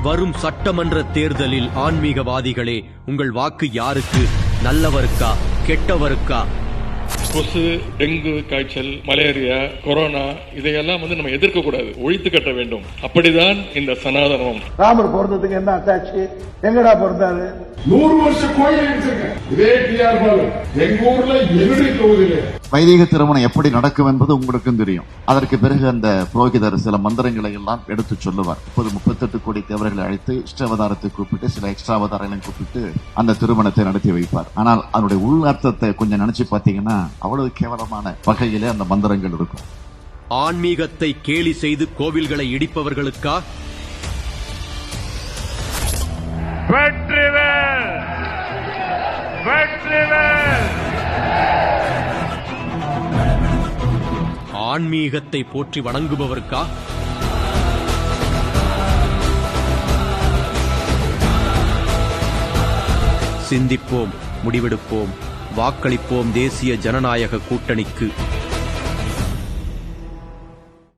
வரும் சட்டமன்ற தேர்தலில் ஆன்மீகவாதிகளே, உங்கள் வாக்கு யாருக்கு? நல்லவருக்கா, கெட்டவருக்கா? கொசு, டெங்கு காய்ச்சல், மலேரியா, கொரோனா இதையெல்லாம் நம்ம எதிர்க்க கூடாது, ஒழித்து கட்ட வேண்டும். அப்படிதான் இந்த சனாதனம். ராமர் பிறந்ததுக்கு என்ன அட்டாச்சு? எங்கடா பிறந்தாரு? 100 வருஷ கோயில் எடுத்திருக்கேன். இதே டிஆர் பாலு எங்க ஊர்ல எதிரி தொகுதியில. வைதிக திருமணம் எப்படி நடக்கும் என்பது உங்களுக்கும் தெரியும். அதற்கு பிறகு அந்த புரோகிதர் சில மந்திரங்களை எல்லாம் எடுத்து சொல்லுவார். 38 கோடி தேவர்களை அழைத்து இஷ்டாவதாரத்தை கூப்பிட்டு சில எக்ஸ்ட்ரா அவதாரங்களையும் கூப்பிட்டு அந்த திருமணத்தை நடத்தி வைப்பார். ஆனால் அதனுடைய உள் அர்த்தத்தை கொஞ்சம் நினைச்சு பாத்தீங்கன்னா அவ்வளவு கேவலமான வகையிலே அந்த மந்திரங்கள் இருக்கும். ஆன்மீகத்தை கேலி செய்து கோவில்களை இடிப்பவர்களுக்கா? ஆன்மீகத்தை போற்றி வணங்குபவருக்கா? சிந்திப்போம், முடிவெடுப்போம், வாக்களிப்போம் தேசிய ஜனநாயக கூட்டணிக்கு.